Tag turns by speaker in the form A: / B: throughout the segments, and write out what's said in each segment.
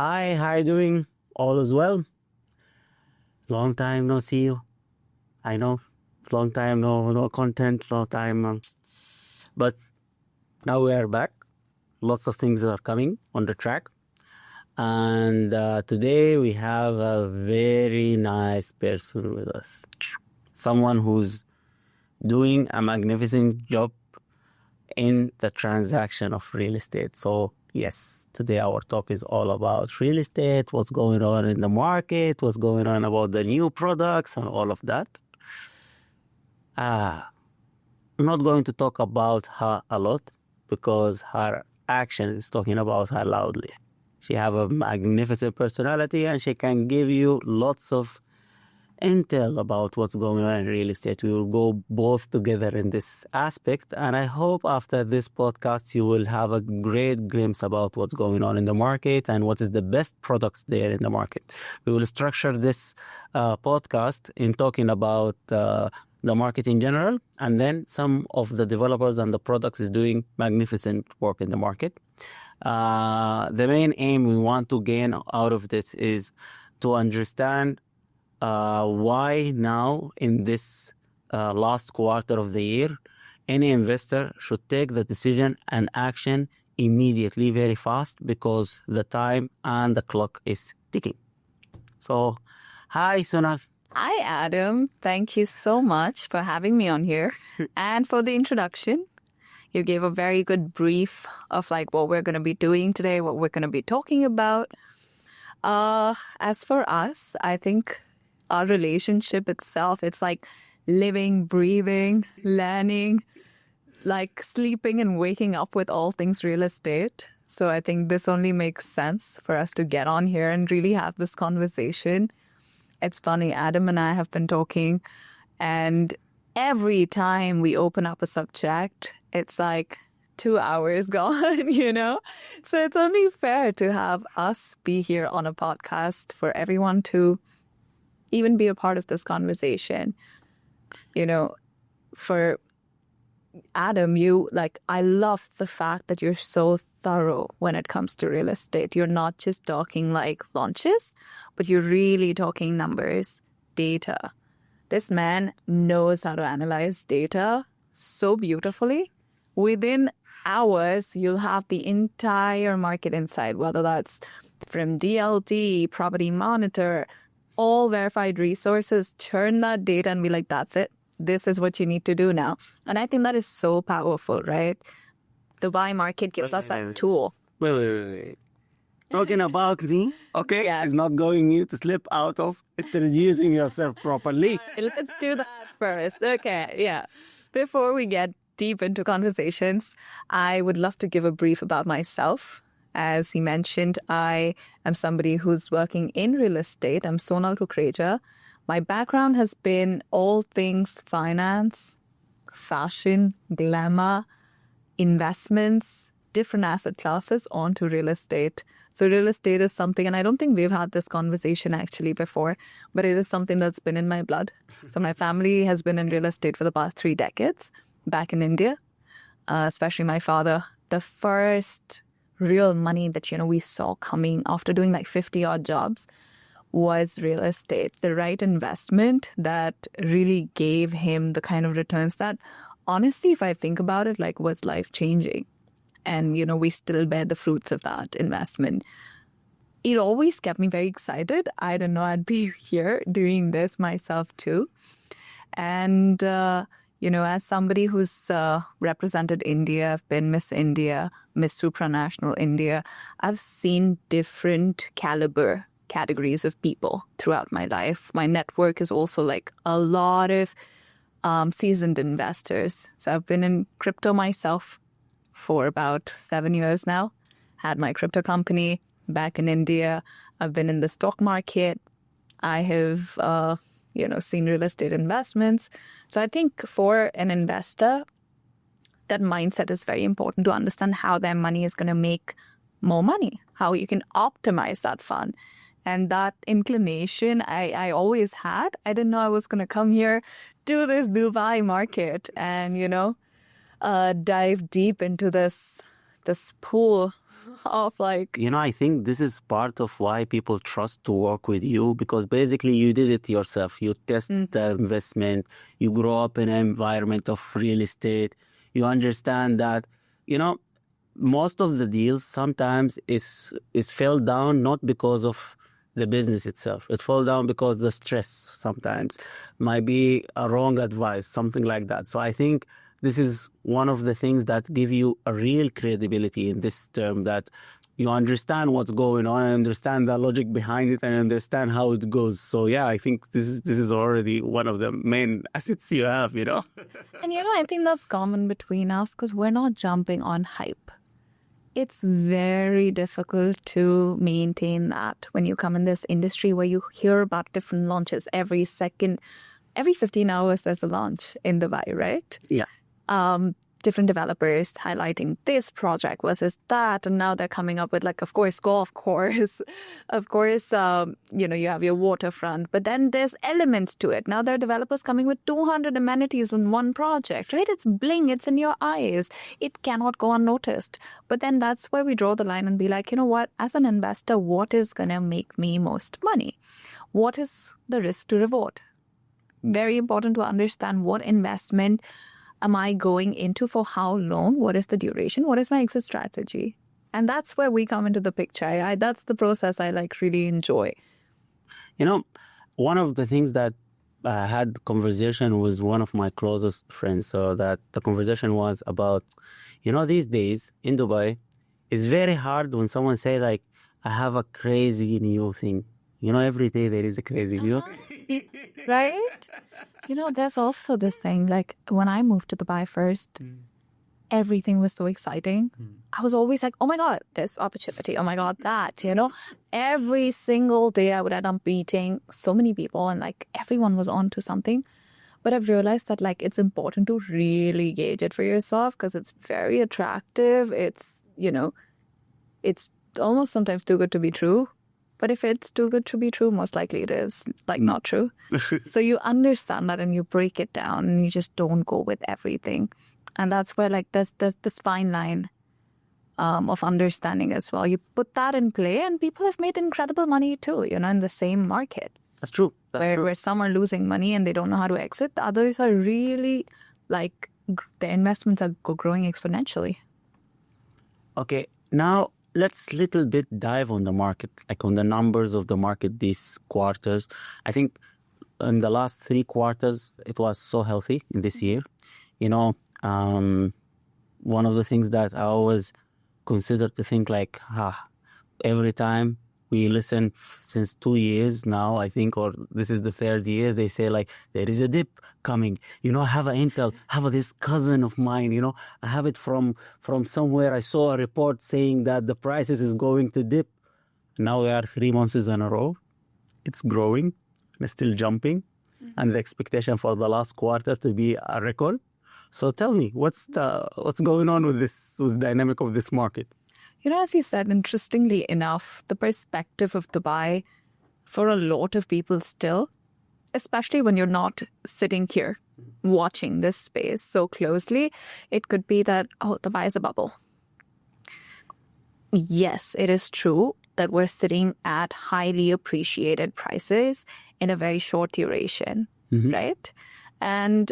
A: Hi, how you doing? All is well? Long time no see you. I know, long time no content, long time. But now we are back. Lots of things are coming on the track. And today we have a very nice person with us. Someone who's doing a magnificent job in the transaction of real estate. So yes, today our talk is all about real estate, what's going on in the market, what's going on about the new products and all of that. I'm not going to talk about her a lot because her action is talking about her loudly. She have a magnificent personality and she can give you lots of intel about what's going on in real estate. We will go both together in this aspect, and I hope after this podcast you will have a great glimpse about what's going on in the market and what is the best products there in the market. We will structure this podcast in talking about the market in general, and then some of the developers and the products is doing magnificent work in the market. The main aim we want to gain out of this is to understand why now in this last quarter of the year, any investor should take the decision and action immediately, very fast, because the time and the clock is ticking. So, hi, Sonal.
B: Hi, Adam. Thank you so much for having me on here and for the introduction. You gave a very good brief of like what we're going to be doing today, what we're going to be talking about. As for us, I think our relationship itself, it's like living, breathing, learning, like sleeping and waking up with all things real estate. So I think this only makes sense for us to get on here and really have this conversation. It's funny, Adam and I have been talking, and every time we open up a subject, it's like 2 hours gone, you know? So it's only fair to have us be here on a podcast for everyone to even be a part of this conversation. You know, for Adam, I love the fact that you're so thorough when it comes to real estate. You're not just talking like launches, but you're really talking numbers, data. This man knows how to analyze data so beautifully. Within hours, you'll have the entire market insight, whether that's from DLT, Property Monitor, all verified resources, churn that data and be like, that's it. This is what you need to do now. And I think that is so powerful, right? The buy market gives us that tool.
A: Wait. Talking about me, okay,
B: Yes.
A: is not going you to slip out of introducing yourself properly.
B: Let's do that first. Okay, yeah. Before we get deep into conversations, I would love to give a brief about myself. As he mentioned, I am somebody who's working in real estate. I'm Sonal Kukreja. My background has been all things finance, fashion, glamour, investments, different asset classes onto real estate. So real estate is something, and I don't think we've had this conversation actually before, but it is something that's been in my blood. So my family has been in real estate for the past 3 decades back in India, especially my father. The first real money that, we saw coming after doing like 50 odd jobs was real estate. The right investment that really gave him the kind of returns that, honestly, if I think about it, like was life changing. And, we still bear the fruits of that investment. It always kept me very excited. I didn't know I'd be here doing this myself too. And, as somebody who's represented India, I've been Miss India, Miss Supranational India, I've seen different caliber categories of people throughout my life. My network is also like a lot of seasoned investors. So I've been in crypto myself for about 7 years now. Had my crypto company back in India. I've been in the stock market. I have, seen real estate investments. So I think for an investor, that mindset is very important to understand how their money is going to make more money, how you can optimize that fund. And that inclination I always had. I didn't know I was going to come here, do this Dubai market and, dive deep into this pool of like...
A: I think this is part of why people trust to work with you, because basically you did it yourself. You test the investment, you grow up in an environment of real estate, you understand that, most of the deals sometimes is fell down not because of the business itself. It fall down because the stress sometimes might be a wrong advice, something like that. So I think this is one of the things that give you a real credibility in this term, that you understand what's going on and understand the logic behind it and understand how it goes. So yeah, I think this is already one of the main assets you have, And
B: I think that's common between us because we're not jumping on hype. It's very difficult to maintain that when you come in this industry where you hear about different launches every 15 hours there's a launch in Dubai, right?
A: Yeah.
B: Different developers highlighting this project versus that, and now they're coming up with of course, golf course, of course, you have your waterfront, but then there's elements to it. Now there are developers coming with 200 amenities in one project, right? It's bling, it's in your eyes. It cannot go unnoticed. But then that's where we draw the line and be like, you know what, as an investor, what is going to make me most money? What is the risk to reward? Very important to understand what investment am I going into, for how long, what is the duration, what is my exit strategy? And that's where we come into the picture. That's the process I really enjoy.
A: One of the things that I had conversation with one of my closest friends, so that the conversation was about, these days in Dubai, it's very hard when someone say I have a crazy new thing. Every day there is a crazy new.
B: Right? There's also this thing, when I moved to Dubai first, everything was so exciting. I was always like, oh my God, this opportunity. Oh my God, that, Every single day I would end up meeting so many people and everyone was on to something. But I've realized that it's important to really gauge it for yourself because it's very attractive. It's, it's almost sometimes too good to be true. But if it's too good to be true, most likely it is not true. So you understand that and you break it down and you just don't go with everything. And that's where there's this fine line of understanding as well. You put that in play and people have made incredible money too, in the same market.
A: That's true. That's true.
B: Where some are losing money and they don't know how to exit. The others are really their investments are growing exponentially.
A: Okay, now let's little bit dive on the market, on the numbers of the market these quarters. I think in the last 3 quarters, it was so healthy in this year. One of the things that I always consider to think every time we listen since 2 years now, I think, or this is the 3rd year, they say there is a dip coming. I have an intel, have this cousin of mine, I have it from somewhere. I saw a report saying that the prices is going to dip. Now we are 3 months in a row. It's growing and still jumping. And the expectation for the last quarter to be a record. So tell me, what's going on with the dynamic of this market?
B: As you said, interestingly enough, the perspective of Dubai for a lot of people still, especially when you're not sitting here watching this space so closely, it could be that, Dubai is a bubble. Yes, it is true that we're sitting at highly appreciated prices in a very short duration, right? And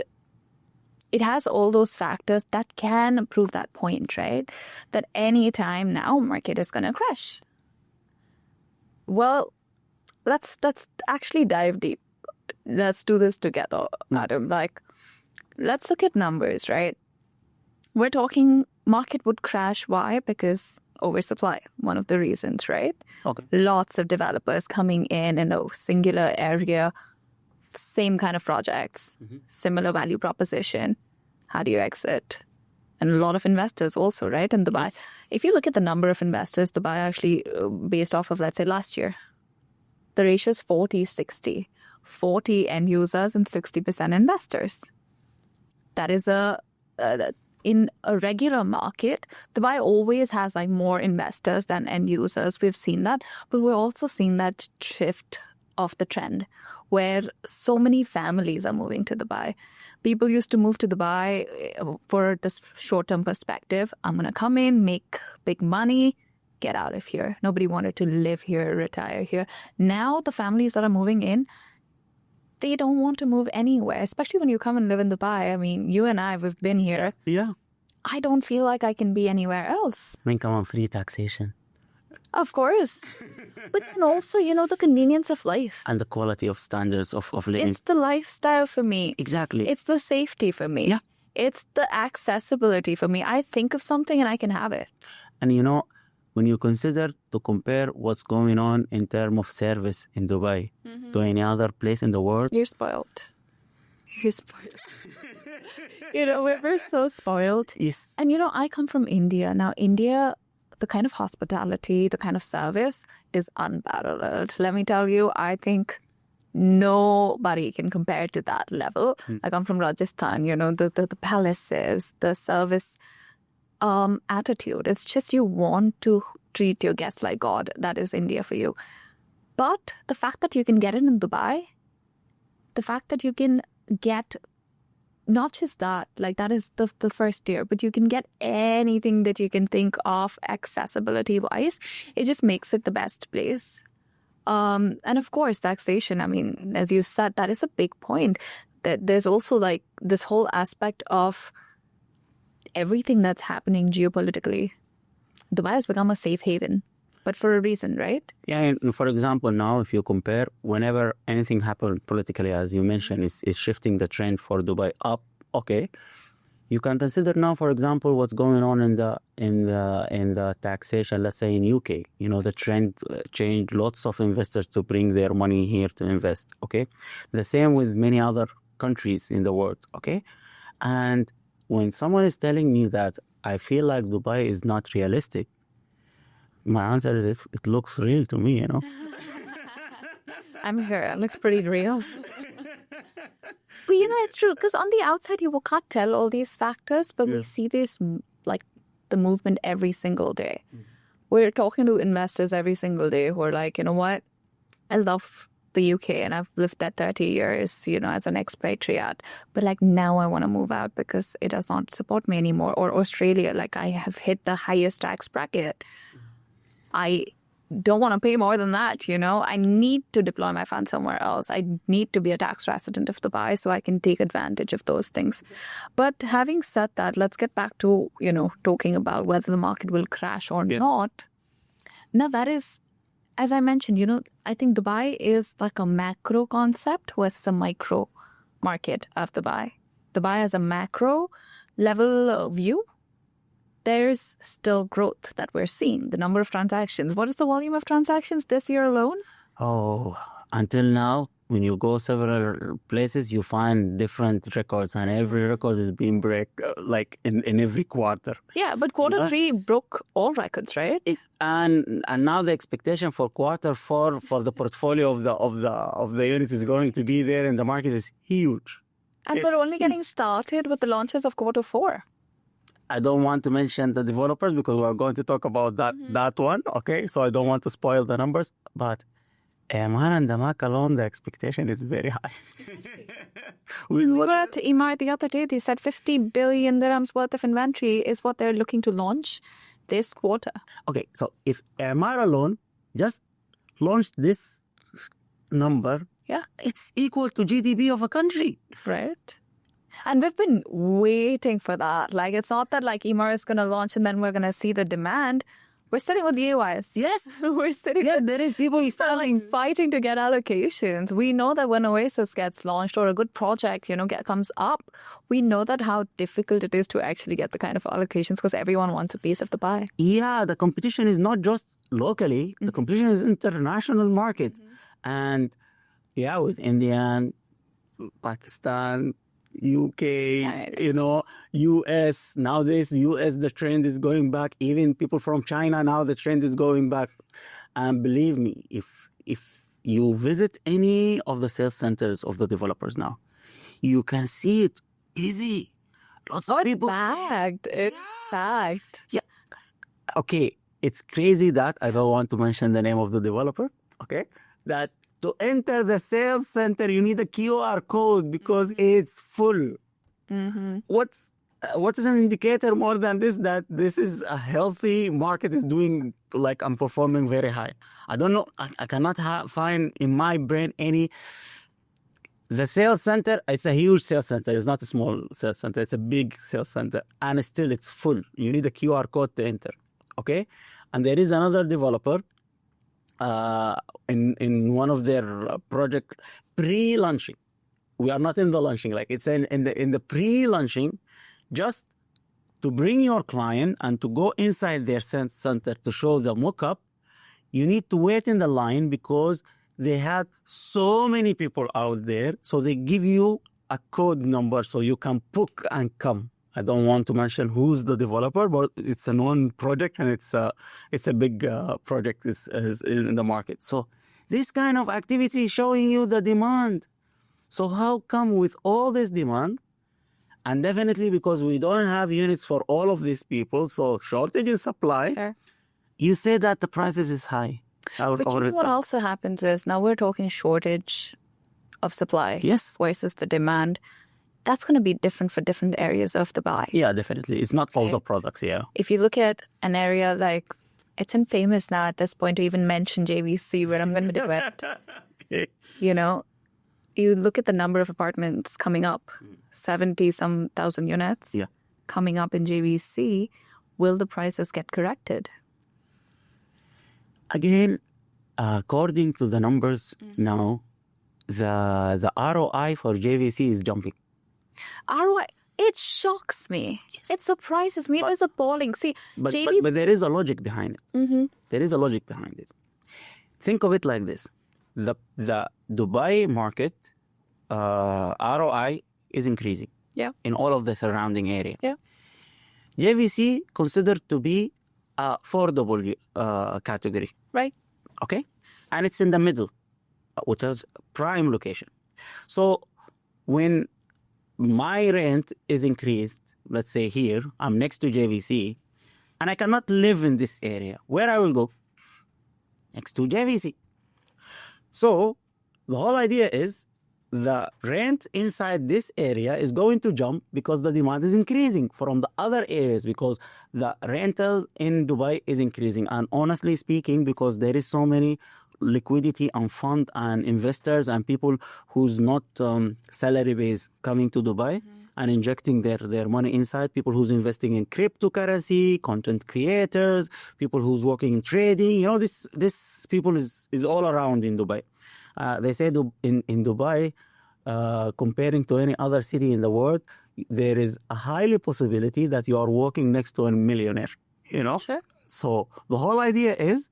B: it has all those factors that can prove that point, right? That any time now, market is going to crash. Well, let's actually dive deep. Let's do this together, Adam. Let's look at numbers, right? We're talking market would crash. Why? Because oversupply, one of the reasons, right?
A: Okay.
B: Lots of developers coming in a singular area, same kind of projects, similar value proposition. How do you exit? And a lot of investors also, right? In Dubai. Yes. If you look at the number of investors, Dubai actually, based off of, let's say, last year, the ratio is 40-60. 40 end users and 60% investors. That is in a regular market, Dubai always has more investors than end users. We've seen that, but we're also seeing that shift of the trend where so many families are moving to Dubai. People used to move to Dubai for this short-term perspective. I'm going to come in, make big money, get out of here. Nobody wanted to live here, retire here. Now the families that are moving in, they don't want to move anywhere, especially when you come and live in Dubai. I mean, you and I, we've been here.
A: Yeah.
B: I don't feel like I can be anywhere else.
A: I mean, come on, free taxation.
B: Of course. But then also, the convenience of life.
A: And the quality of standards of living.
B: It's the lifestyle for me.
A: Exactly.
B: It's the safety for me.
A: Yeah.
B: It's the accessibility for me. I think of something and I can have it.
A: And when you consider to compare what's going on in terms of service in Dubai to any other place in the world.
B: You're spoiled. You're spoiled. We're so spoiled.
A: Yes.
B: And I come from India. Now, India, the kind of hospitality, the kind of service is unparalleled. Let me tell you, I think nobody can compare to that level. I come from Rajasthan, the palaces, the service attitude. It's just you want to treat your guests like God. That is India for you. But the fact that you can get it in Dubai, the fact that you can get not just that, like that is the first tier, but you can get anything that you can think of accessibility wise. It just makes it the best place. And of course, taxation. I mean, as you said, that is a big point. That there's also like this whole aspect of everything that's happening geopolitically. Dubai has become a safe haven, but for a reason, right?
A: Yeah, and for example, now if you compare, whenever anything happens politically, as you mentioned, is shifting the trend for Dubai up. Okay, you can consider now, for example, what's going on in the taxation. Let's say in UK, the trend changed. Lots of investors to bring their money here to invest. Okay, the same with many other countries in the world. Okay, and when someone is telling me that I feel like Dubai is not realistic, my answer is it looks real to me,
B: I'm here. It looks pretty real. But it's true because on the outside you can't tell all these factors, but we see this like the movement every single day. We're talking to investors every single day who are like, you know what, I love the UK and I've lived there 30 years, as an expatriate. But like now I want to move out because it does not support me anymore. Or Australia, like I have hit the highest tax bracket. I don't want to pay more than that, I need to deploy my funds somewhere else. I need to be a tax resident of Dubai so I can take advantage of those things. But having said that, let's get back to, talking about whether the market will crash or not. Now that is, as I mentioned, I think Dubai is like a macro concept versus a micro market of Dubai. Dubai has a macro level view. There's still growth that we're seeing. The number of transactions. What is the volume of transactions this year alone?
A: Oh, until now, when you go several places, you find different records, and every record is being break like in every quarter.
B: Yeah, but quarter three broke all records, right?
A: And now the expectation for quarter four for the portfolio of the units is going to be there in the market is huge.
B: And we're only getting started with the launches of quarter four.
A: I don't want to mention the developers because we're going to talk about that one, okay? So I don't want to spoil the numbers. But Emaar and Damak alone, the expectation is very high.
B: We were at Emaar the other day. They said 50 billion dirhams worth of inventory is what they're looking to launch this quarter.
A: Okay, so if Emaar alone just launched this number, it's equal to GDP of a country.
B: Right. And we've been waiting for that. Like, it's not that like Emaar is going to launch and then we're going to see the demand. We're sitting with the UIs.
A: Yes.
B: We're sitting
A: with... there is people
B: like fighting to get allocations. We know that when Oasis gets launched or a good project, comes up, we know that how difficult it is to actually get the kind of allocations because everyone wants a piece of the pie.
A: Yeah, the competition is not just locally. The competition is international market. And with India, Pakistan, UK, US. Nowadays, US, the trend is going back. Even people from China, now the trend is going back. And believe me, if you visit any of the sales centers of the developers now, you can see it easy. Lots of people.
B: It's packed.
A: Yeah. Okay, it's crazy that I don't want to mention the name of the developer. Okay, that. To enter the sales center, you need a QR code because it's full. what is an indicator more than this that this is a healthy market is doing like I'm performing very high? I don't know. I cannot find in my brain any. The sales center, it's a huge sales center. It's not a small sales center. It's a big sales center. And still it's full. You need a QR code to enter. Okay? And there is another developer in one of their projects pre-launching. We are not in the launching. Like it's in the pre-launching, just to bring your client and to go inside their center to show the mock-up, you need to wait in the line because they had so many people out there. So they give you a code number so you can book and come. I don't want to mention who's the developer, but it's a known project and it's a big project is in the market. So this kind of activity is showing you the demand. So how come with all this demand, and definitely because we don't have units for all of these people, so shortage in supply,
B: Sure.
A: you say that the prices is high.
B: But you know what also happens is now we're talking shortage of supply
A: Yes.
B: versus the demand. That's going to be different for different areas of Dubai.
A: Yeah, definitely. It's not all the products, yeah.
B: If you look at an area like, it's infamous now at this point to even mention JVC, where I'm going to do it.
A: Okay.
B: You know, you look at the number of apartments coming up, 70-some thousand units
A: Yeah.
B: coming up in JVC. Will the prices get corrected?
A: Again, according to the numbers now, the ROI for JVC is jumping.
B: ROI, it shocks me. It surprises me. It was appalling. See,
A: But
B: JVC...
A: but there is a logic behind it. There is a logic behind it. Think of it like this. The Dubai market ROI is increasing
B: Yeah.
A: in all of the surrounding area.
B: Yeah.
A: JVC considered to be affordable category.
B: Right.
A: Okay? And it's in the middle, which is prime location. So when my rent is increased, let's say here, I'm next to JVC, and I cannot live in this area, where I will go? Next to JVC. So the whole idea is the rent inside this area is going to jump because the demand is increasing from the other areas, because the rental in Dubai is increasing. And honestly speaking, because there is so many liquidity and fund and investors and people who's not salary based coming to Dubai and injecting their money inside, people who's investing in cryptocurrency, content creators, people who's working in trading, you know, this people is all around in Dubai. They say in Dubai, comparing to any other city in the world, there is a highly possibility that you are walking next to a millionaire, you know?
B: Sure.
A: So the whole idea is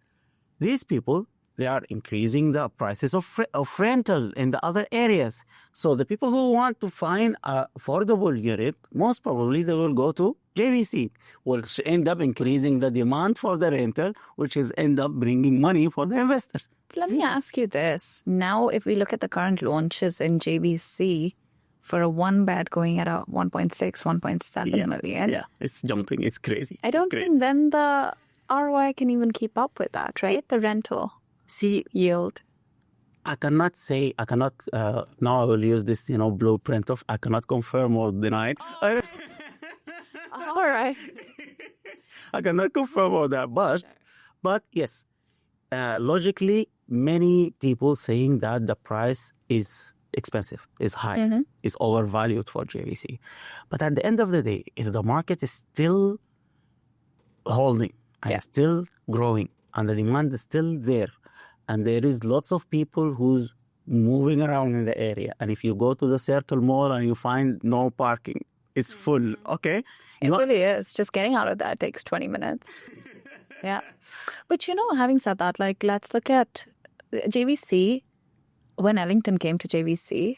A: these people, they are increasing the prices of rental in the other areas. So the people who want to find an affordable unit, most probably they will go to JVC, which end up increasing the demand for the rental, which is end up bringing money for the investors.
B: Let me ask you this. Now, if we look at the current launches in JVC, for a one bed going at a 1.6, 1.7 million.
A: Yeah, it's jumping. It's crazy.
B: I don't think then the ROI can even keep up with that, right? The rental yield.
A: I cannot, now I will use this, blueprint of, I cannot confirm or deny.
B: All right.
A: I cannot confirm all that, but yes, logically, many people saying that the price is expensive, is high, is overvalued for JVC. But at the end of the day, if the market is still holding and still growing and the demand is still there, and there is lots of people who's moving around in the area, and if you go to the Circle Mall and you find no parking, it's full, okay?
B: It really is. Just getting out of that takes 20 minutes. Yeah. But having said that, let's look at JVC. When Ellington came to JVC,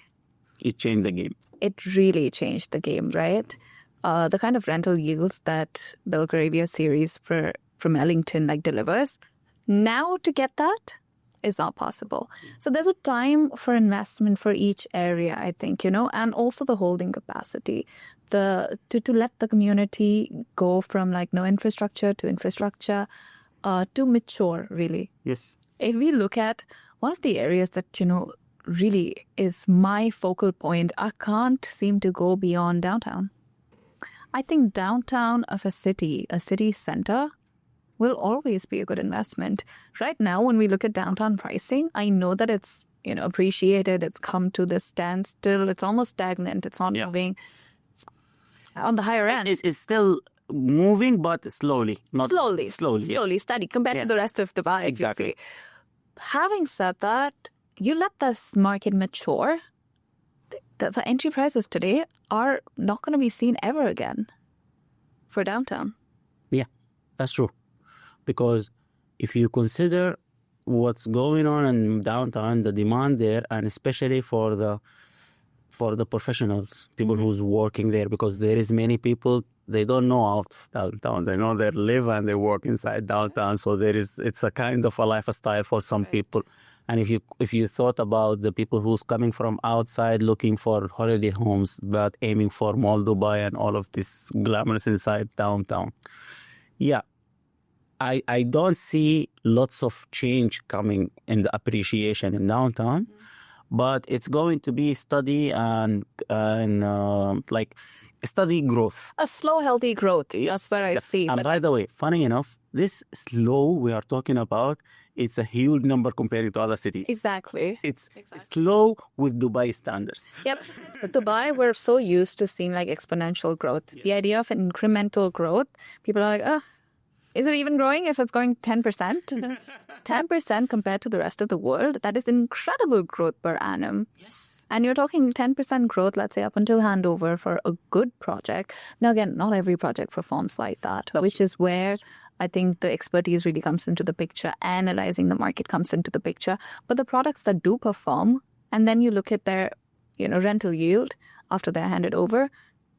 A: it changed the game.
B: It really changed the game, right? The kind of rental yields that Belgravia series from Ellington delivers, now to get that is not possible. So there's a time for investment for each area, I think, and also the holding capacity. To let the community go from no infrastructure to infrastructure to mature, really.
A: Yes.
B: If we look at one of the areas that, really is my focal point, I can't seem to go beyond downtown. I think downtown of a city center, will always be a good investment. Right now, when we look at downtown pricing, I know that it's appreciated. It's come to this standstill. It's almost stagnant. It's not moving. It's on the higher end.
A: It's still moving, but slowly. Not
B: Slowly,
A: yeah.
B: steady compared to the rest of Dubai.
A: Exactly.
B: Having said that, you let this market mature. The entry prices today are not going to be seen ever again for downtown.
A: Yeah, that's true. Because if you consider what's going on in downtown, the demand there, and especially for the professionals, people who's working there, because there is many people, they don't know out of downtown. They know they live and they work inside downtown. So it's a kind of a lifestyle for some people. And if you thought about the people who's coming from outside looking for holiday homes, but aiming for Mall Dubai and all of this glamorous inside downtown, yeah, I don't see lots of change coming in the appreciation in downtown, but it's going to be steady and like steady growth.
B: A slow, healthy growth. That's what I see.
A: And by the way, funny enough, this slow we are talking about, it's a huge number compared to other cities.
B: Exactly.
A: It's slow with Dubai standards.
B: Yep. Dubai, we're so used to seeing like exponential growth. Yes. The idea of incremental growth, people are like, is it even growing if it's going 10%? 10% compared to the rest of the world, that is incredible growth per annum.
A: Yes.
B: And you're talking 10% growth, let's say, up until handover for a good project. Now, again, not every project performs like that, which is where I think the expertise really comes into the picture. Analyzing the market comes into the picture. But the products that do perform, and then you look at their, rental yield after they're handed over,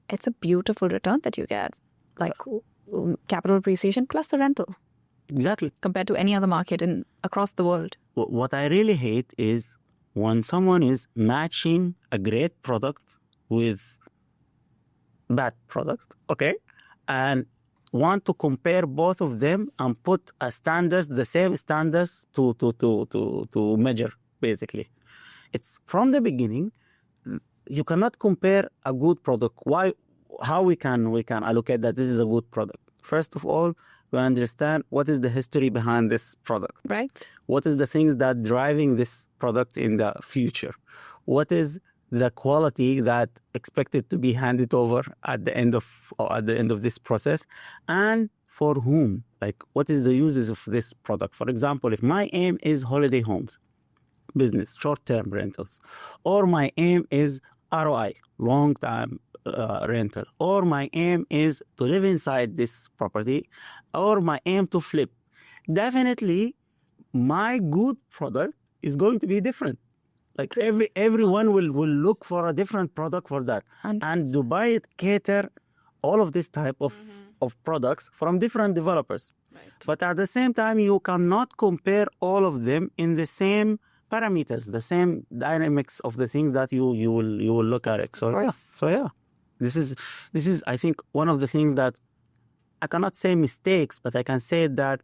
B: it's a beautiful return that you get. Like capital appreciation plus the rental.
A: Exactly.
B: Compared to any other market across the world.
A: What I really hate is when someone is matching a great product with bad product, okay? And want to compare both of them and put the same standards to measure, basically. It's from the beginning, you cannot compare a good product. How we can allocate that this is a good product? First of all, we understand what is the history behind this product.
B: Right.
A: What is the things that driving this product in the future? What is the quality that expected to be handed over at the end of this process, and for whom? Like, what is the uses of this product? For example, if my aim is holiday homes, business, short-term rentals, or my aim is ROI, long-time rental, or my aim is to live inside this property, or my aim to flip, definitely my good product is going to be different. Like everyone will look for a different product for that. And Dubai cater all of this type of products from different developers. Right. But at the same time, you cannot compare all of them in the same parameters, the same dynamics of the things that you will look at it. So yeah. This is I think one of the things that I cannot say mistakes, but I can say that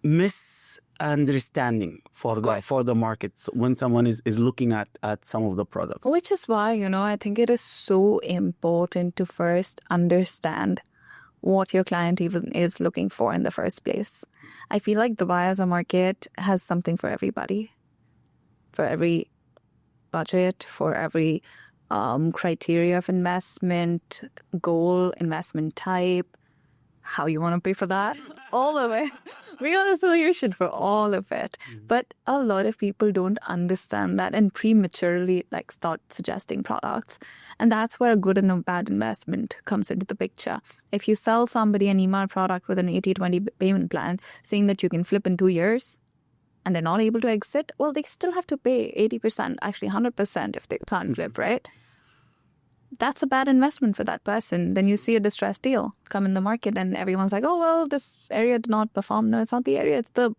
A: misunderstanding for the markets when someone is looking at some of the products.
B: Which is why, I think it is so important to first understand what your client even is looking for in the first place. I feel like Dubai as a market has something for everybody, for every budget, for every criteria of investment, goal, investment type, how you want to pay for that, all of it. We got a solution for all of it. But a lot of people don't understand that and prematurely start suggesting products. And that's where a good and a bad investment comes into the picture. If you sell somebody an Emaar product with an 80-20 payment plan, saying that you can flip in 2 years, and they're not able to exit, well, they still have to pay 80%, actually 100% if they can't flip, right? That's a bad investment for that person. Then you see a distressed deal come in the market and everyone's like, oh, well, this area did not perform. No, it's not the area. It's the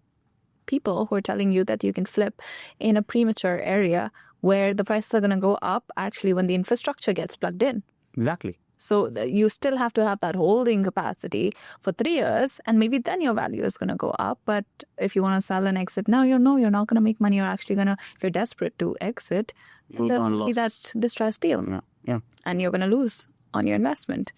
B: people who are telling you that you can flip in a premature area where the prices are going to go up actually when the infrastructure gets plugged in.
A: Exactly.
B: So you still have to have that holding capacity for 3 years, and maybe then your value is going to go up. But if you want to sell and exit now, you're not going to make money. You're actually going to, if you're desperate to exit, there'll be that distressed deal.
A: Yeah.
B: And you're going to lose on your investment.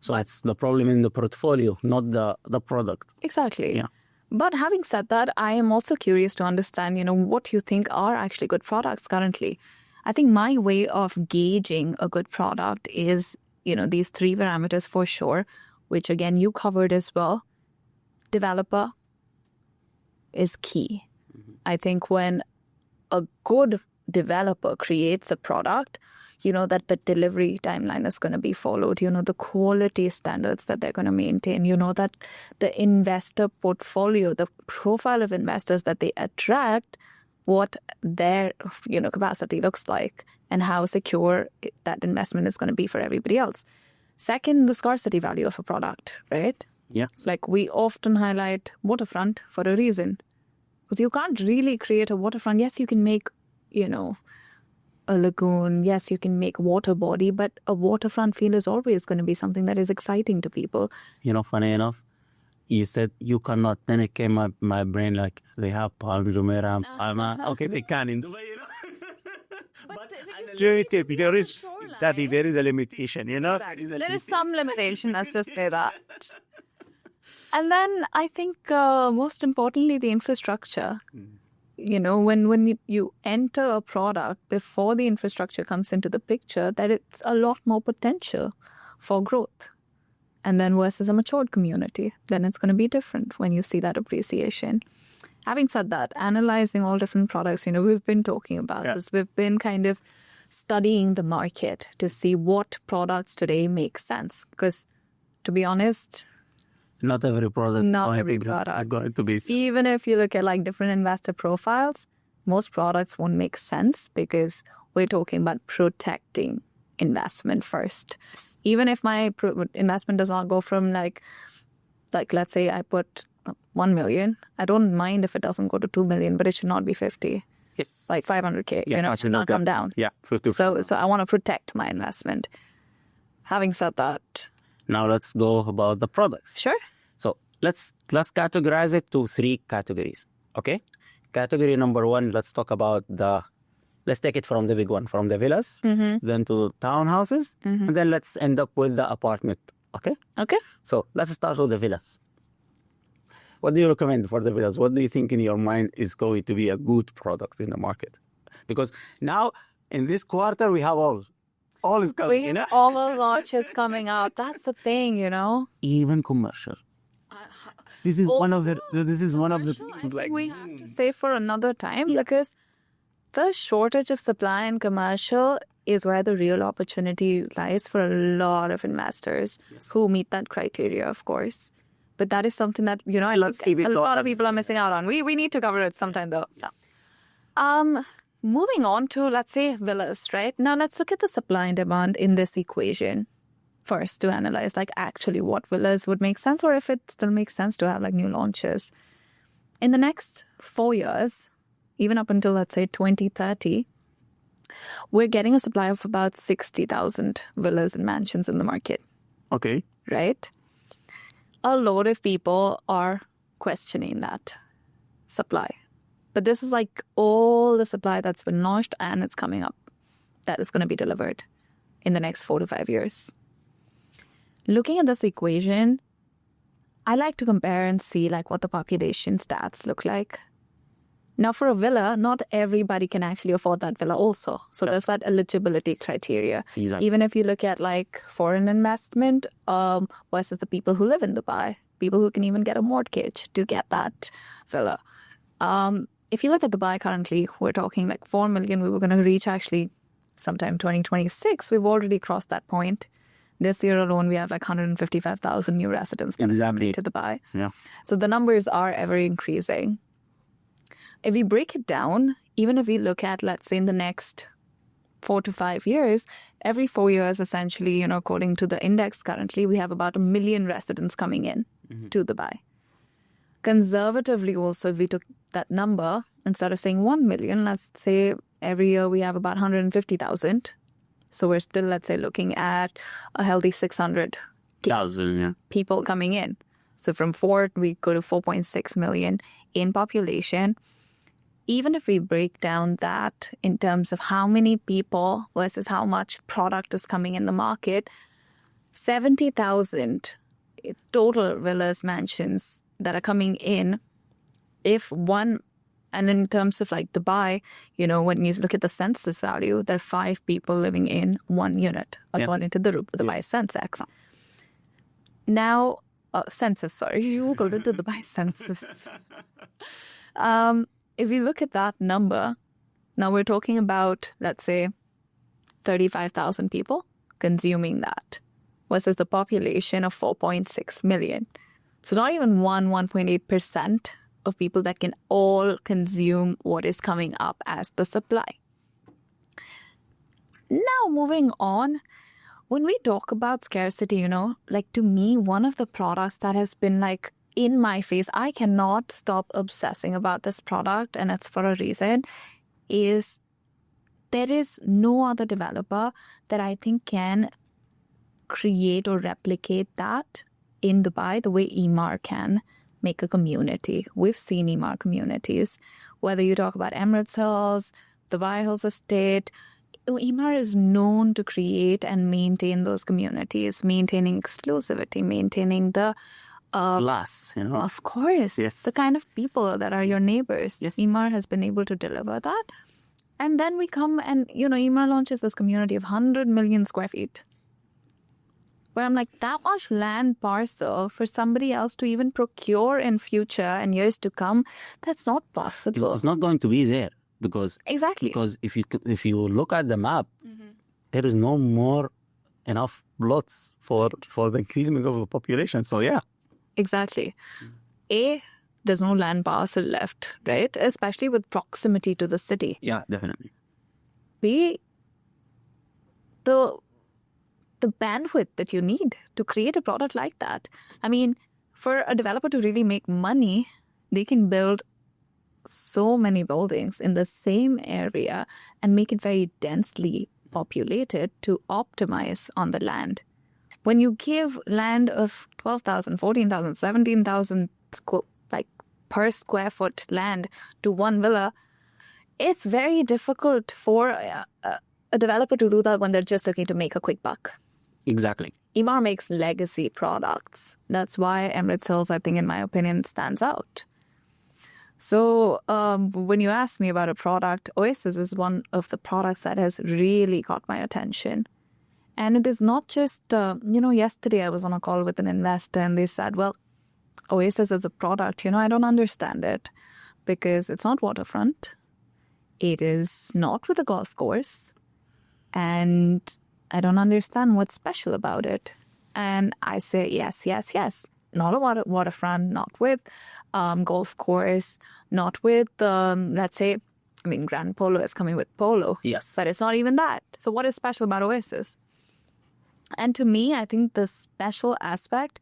A: So it's the problem in the portfolio, not the product.
B: Exactly.
A: Yeah.
B: But having said that, I am also curious to understand, what you think are actually good products currently. I think my way of gauging a good product is, these 3 parameters for sure, which again, you covered as well. Developer is key. I think when a good developer creates a product, that the delivery timeline is going to be followed, the quality standards that they're going to maintain, that the investor portfolio, the profile of investors that they attract, what their, capacity looks like and how secure that investment is going to be for everybody else. Second, the scarcity value of a product, right?
A: Yeah.
B: Like we often highlight Waterfront for a reason. Because you can't really create a waterfront. Yes, you can make, a lagoon. Yes, you can make water body, but a waterfront feel is always going to be something that is exciting to people.
A: Funny enough, you said you cannot. Then it came up my brain like they have Palm Jumeirah, Palma. Okay, they can in Dubai, But there is a limitation,
B: Exactly. There is some limitation, let's just say that. And then I think most importantly, the infrastructure. When you enter a product before the infrastructure comes into the picture, that it's a lot more potential for growth. And then versus a matured community, then it's going to be different when you see that appreciation. Having said that, analyzing all different products, we've been talking about this. We've been kind of studying the market to see what products today make sense. Because to be honest,
A: not every product is going to be.
B: Even if you look at different investor profiles, most products won't make sense because we're talking about protecting investment first. Even if my investment does not go from like let's say I put 1 million, I don't mind if it doesn't go to 2 million, but it should not be 50.
A: Yes.
B: Like 500K, it should not come down.
A: Yeah.
B: So I want to protect my investment. Having said that,
A: now let's go about the products.
B: Sure.
A: So let's categorize it to 3 categories. Okay. Category number 1, let's talk about let's take it from the big one, from the villas, then to townhouses, and then let's end up with the apartment. Okay.
B: Okay.
A: So let's start with the villas. What do you recommend for the villas? What do you think in your mind is going to be a good product in the market? Because now in this quarter we have all is coming.
B: We have all the launches coming out. That's the thing,
A: Even commercial. This is one of the
B: things we have to say for another time because the shortage of supply in commercial is where the real opportunity lies for a lot of investors who meet that criteria, of course. But that is something that, a lot of people are missing out on. We need to cover it sometime though. Yeah. Moving on to, let's say, villas, right? Now let's look at the supply and demand in this equation first to analyze actually what villas would make sense or if it still makes sense to have new launches. In the next 4 years, even up until, let's say, 2030, we're getting a supply of about 60,000 villas and mansions in the market.
A: Okay.
B: Right? A lot of people are questioning that supply. But this is all the supply that's been launched and it's coming up that is going to be delivered in the next 4 to 5 years. Looking at this equation, I like to compare and see what the population stats look like. Now, for a villa, not everybody can actually afford that villa also. So there's that eligibility criteria.
A: Exactly.
B: Even if you look at foreign investment versus the people who live in Dubai, people who can even get a mortgage to get that villa. If you look at Dubai currently, we're talking 4 million. We were going to reach actually sometime 2026. We've already crossed that point. This year alone, we have 155,000 new residents coming to Dubai.
A: Yeah.
B: So the numbers are ever increasing. If we break it down, even if we look at, let's say, in the next 4 to 5 years, every 4 years, essentially, according to the index currently, we have about 1 million residents coming in to Dubai. Conservatively also, if we took that number, instead of saying 1 million, let's say every year we have about 150,000. So we're still, let's say, looking at a healthy 600,000 people coming in. So from 4, we go to 4.6 million in population. Even if we break down that in terms of how many people versus how much product is coming in the market, 70,000 total villas, mansions that are coming in. If one, and in terms of like Dubai, when you look at the census value, there are 5 people living in 1 unit, according to the Dubai census. Now, census, sorry, you go to the Dubai census. If you look at that number, now we're talking about, let's say, 35,000 people consuming that versus the population of 4.6 million. So not even 1.8% of people that can all consume what is coming up as the supply. Now, moving on, when we talk about scarcity, like to me, one of the products that has been like in my face, I cannot stop obsessing about this product, and it's for a reason, is there is no other developer that I think can create or replicate that in Dubai the way Emaar can make a community. We've seen Emaar communities, whether you talk about Emirates Hills, Dubai Hills Estate. Emaar is known to create and maintain those communities, maintaining exclusivity, maintaining the
A: class,
B: Of course.
A: Yes.
B: The kind of people that are your neighbors.
A: Yes.
B: Emaar has been able to deliver that. And then we come and, Emaar launches this community of 100 million square feet. Where I'm like, that much land parcel for somebody else to even procure in future and years to come, that's not possible.
A: It's not going to be there because
B: Exactly.
A: Because if you look at the map, there is no more enough lots for the increasement of the population. So yeah,
B: exactly. There's no land parcel left, right? Especially with proximity to the city.
A: Yeah, definitely.
B: B, the bandwidth that you need to create a product like that. I mean, for a developer to really make money, they can build so many buildings in the same area and make it very densely populated to optimize on the land. When you give land of 12,000, 14,000, 17,000 per square foot land to one villa, it's very difficult for a developer to do that when they're just looking to make a quick buck.
A: Exactly.
B: Emaar makes legacy products. That's why Emirates Hills, I think, in my opinion, stands out. So when you ask me about a product, Oasis is one of the products that has really caught my attention. And it is not just, yesterday I was on a call with an investor and they said, well, Oasis is a product, I don't understand it because it's not waterfront. It is not with a golf course. And I don't understand what's special about it. And I say, yes. Not a waterfront, not with golf course, not with, let's say, Grand Polo is coming with polo.
A: Yes.
B: But it's not even that. So what is special about Oasis? And to me, I think the special aspect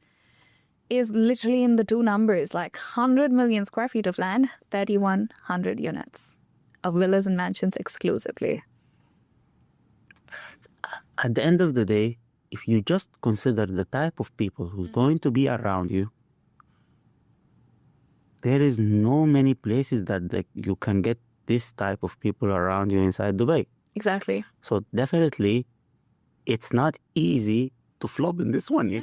B: is literally in the two numbers, like 100 million square feet of land, 3,100 units of villas and mansions exclusively.
A: At the end of the day, if you just consider the type of people who's going to be around you, there is no many places that you can get this type of people around you inside Dubai.
B: Exactly.
A: So definitely, it's not easy to flop in this one.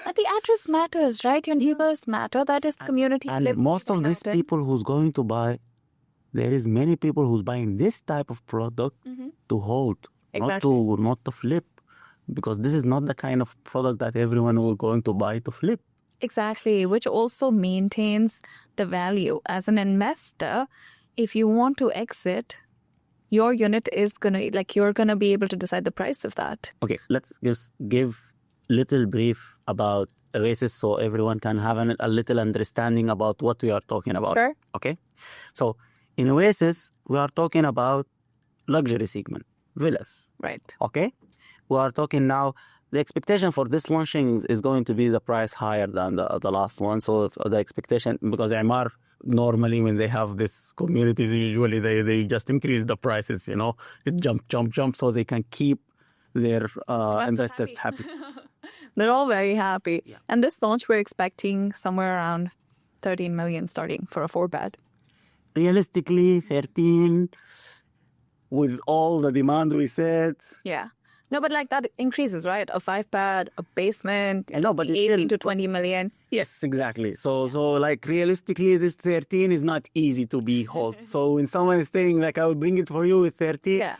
B: But the address matters, right? Your neighbors matter. That is community.
A: And most of these people who's going to buy, there is many people who's buying this type of product to hold,
B: exactly.
A: not to flip, because this is not the kind of product that everyone will going to buy to flip.
B: Exactly, which also maintains the value. As an investor, if you want to exit, your unit is you're gonna be able to decide the price of that.
A: Okay, let's just give little brief about Oasis so everyone can have a little understanding about what we are talking about.
B: Sure.
A: Okay, so in Oasis, we are talking about luxury segment, villas.
B: Right.
A: Okay, we are talking now, the expectation for this launching is going to be the price higher than the last one. So the expectation, because Emaar, normally when they have this communities, usually they just increase the prices, it jump, so they can keep their investors happy.
B: They're all very happy.
A: Yeah.
B: And this launch, we're expecting somewhere around 13 million starting for a 4-bed.
A: Realistically, 13, with all the demand we said.
B: Yeah. No, but like that increases, right? A 5-bed, a basement,
A: I know, but it's
B: 18
A: still,
B: to 20 million.
A: yes, exactly. So like realistically, this 13 is not easy to be hold. So when someone is saying like, I will bring it for you with 30,
B: Yeah.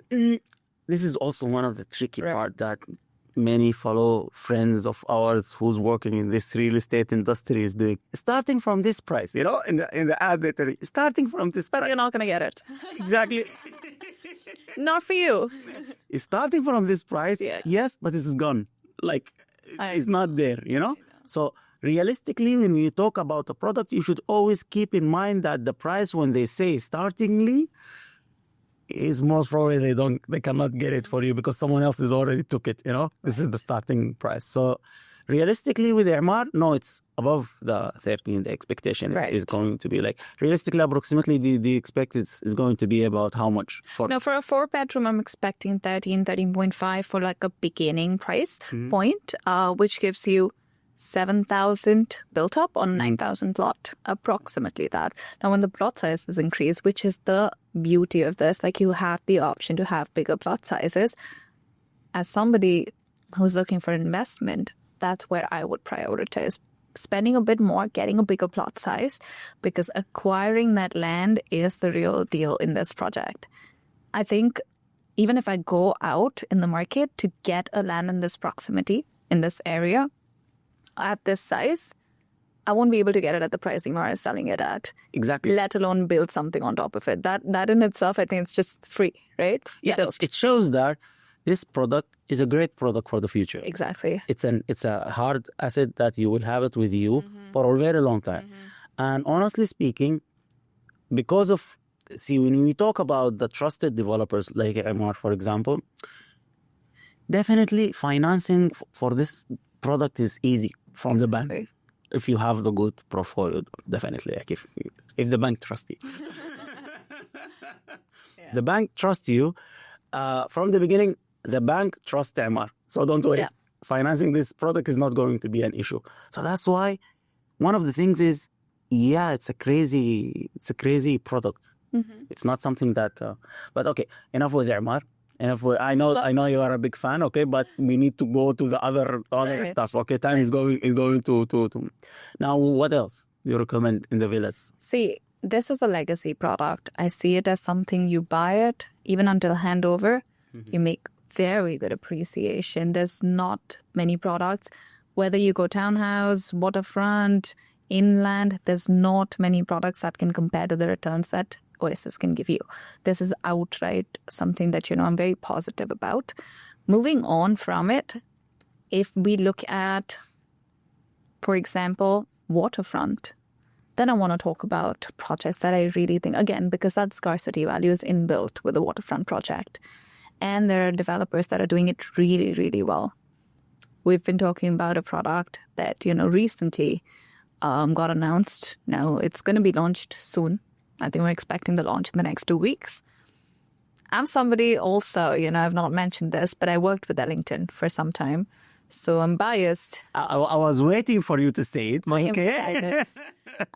A: this is also one of the tricky
B: Right.
A: part that many fellow friends of ours who's working in this real estate industry is doing. Starting from this price, in the ad literally, starting from this
B: But
A: price.
B: you're not going to get it.
A: Exactly.
B: Not for you.
A: Starting from this price,
B: Yeah.
A: yes, but it's gone. Like,
B: I
A: it's not there. So realistically, when you talk about a product, you should always keep in mind that the price when they say startingly is most probably they cannot get it for you because someone else has already took it. This is the starting price. So realistically with Emaar, no, it's above the 13. The expectation
B: Right.
A: is going to be like realistically approximately the expect is going to be about how much for
B: No, for a 4-bedroom, I'm expecting 13.5 for like a beginning price point, which gives you 7,000 built up on 9,000 plot, approximately that. Now, when the plot size is increased, which is the beauty of this, like you have the option to have bigger plot sizes. As somebody who's looking for investment, that's where I would prioritize spending a bit more, getting a bigger plot size, because acquiring that land is the real deal in this project. I think even if I go out in the market to get a land in this proximity, in this area, at this size, I won't be able to get it at the price Emaar is selling it at.
A: exactly.
B: Let alone build something on top of it. That in itself, I think it's just free, right?
A: Yeah,
B: Built.
A: it shows that this product is a great product for the future.
B: Exactly.
A: It's a hard asset that you will have it with you for a very long time. And honestly speaking, because of when we talk about the trusted developers like Emaar, for example, definitely financing for this product is easy from the bank.
B: Exactly.
A: If you have the good portfolio, definitely. Like if the bank trusts you, the bank trusts you from the beginning. The bank trusts Emaar, so don't worry.
B: Yeah.
A: Financing this product is not going to be an issue. So that's why one of the things is, it's a crazy product. It's not something that. But okay, enough with Emaar. I know you are a big fan, okay, but we need to go to the other
B: Right.
A: stuff. Okay, time is going to. Now, what else you recommend in the villas?
B: See, this is a legacy product. I see it as something you buy it, even until handover, you make very good appreciation. There's not many products. Whether you go townhouse, waterfront, inland, there's not many products that can compare to the returns that Oasis can give you. This is outright something that, I'm very positive about. Moving on from it, if we look at, for example, Waterfront, then I want to talk about projects that I really think, again, because that scarcity value is inbuilt with the Waterfront project. And there are developers that are doing it really, really well. We've been talking about a product that, recently got announced. Now it's going to be launched soon. I think we're expecting the launch in the next 2 weeks. I'm somebody also, I've not mentioned this, but I worked with Ellington for some time. So I'm biased.
A: I was waiting for you to say it. Okay.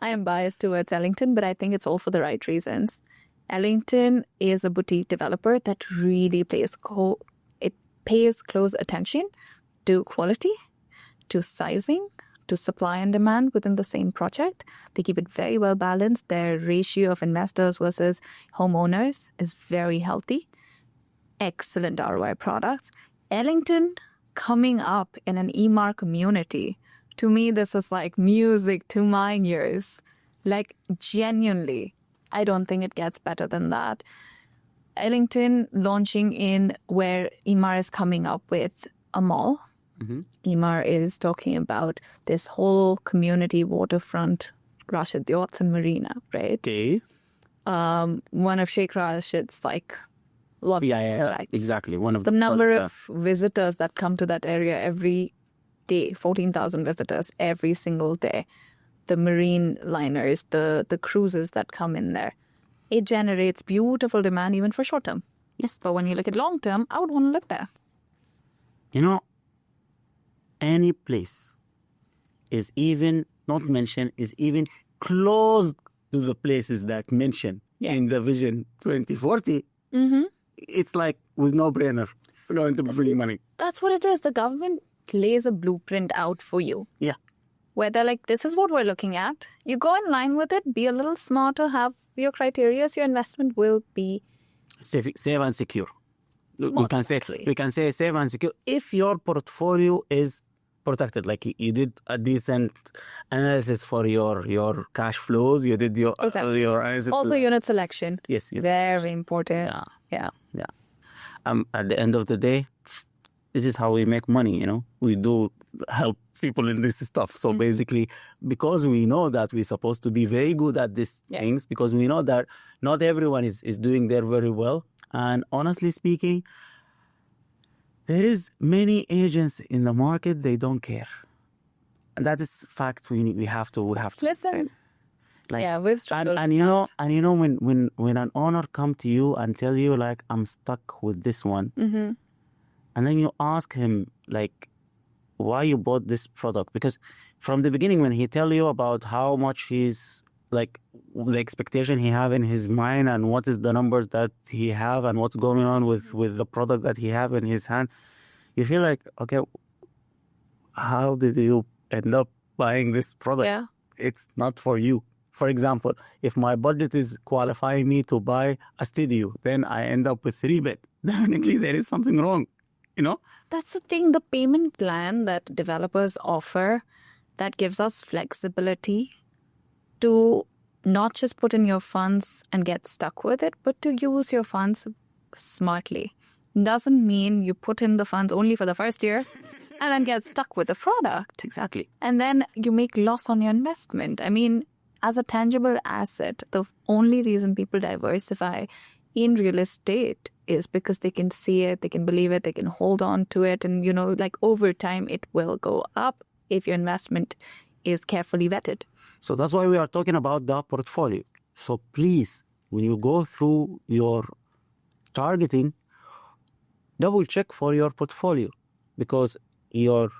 B: I am biased towards Ellington, but I think it's all for the right reasons. Ellington is a boutique developer that really pays close attention to quality, to sizing, to supply and demand within the same project. They keep it very well balanced. Their ratio of investors versus homeowners is very healthy. Excellent ROI products. Ellington coming up in an Emaar community, to me, this is like music to my ears. Like, genuinely, I don't think it gets better than that. Ellington launching in where Emaar is coming up with a mall. Emaar is talking about this whole community waterfront, Rashid Watson Marina, right?
A: Okay.
B: One of Sheikh Rashid's
A: Yeah, exactly. One of
B: the number of visitors that come to that area every day, 14,000 visitors every single day. The marine liners, the cruises that come in there. It generates beautiful demand even for short term. Yes, but when you look at long term, I would want to live there.
A: Any place is even not mentioned, is even close to the places that mentioned in the Vision 2040. It's like with no brainer. going to bring money.
B: That's what it is. The government lays a blueprint out for you.
A: Yeah.
B: Where they're like, this is what we're looking at. You go in line with it, be a little smarter, have your criteria, so your investment will be
A: Safe and secure. We
B: most
A: can say
B: likely.
A: safe and secure if your portfolio is protected. Like you did a decent analysis for your cash flows. You did your
B: Exactly.
A: your analysis.
B: Also, unit selection.
A: Yes.
B: Very important. Yeah.
A: At the end of the day, this is how we make money. We do help people in this stuff. So basically, because we know that we're supposed to be very good at these things, because we know that not everyone is doing there very well. And honestly speaking, there is many agents in the market, they don't care. And that is fact we have to
B: Listen.
A: Like,
B: We've struggled.
A: and when an owner come to you and tell you like, I'm stuck with this one, and then you ask him like, why you bought this product? Because from the beginning, when he tell you about how much he's like the expectation he have in his mind and what is the numbers that he have and what's going on with the product that he have in his hand, you feel like, okay, how did you end up buying this product?
B: Yeah.
A: It's not for you. For example, if my budget is qualifying me to buy a studio, then I end up with 3-bed. Definitely there is something wrong,
B: That's the thing, the payment plan that developers offer that gives us flexibility to not just put in your funds and get stuck with it, but to use your funds smartly. Doesn't mean you put in the funds only for the first year and then get stuck with the product.
A: Exactly.
B: And then you make loss on your investment. I mean, as a tangible asset, the only reason people diversify in real estate is because they can see it, they can believe it, they can hold on to it. And, like over time, it will go up if your investment is carefully vetted.
A: So that's why we are talking about the portfolio. So please, when you go through your targeting, double check for your portfolio, because your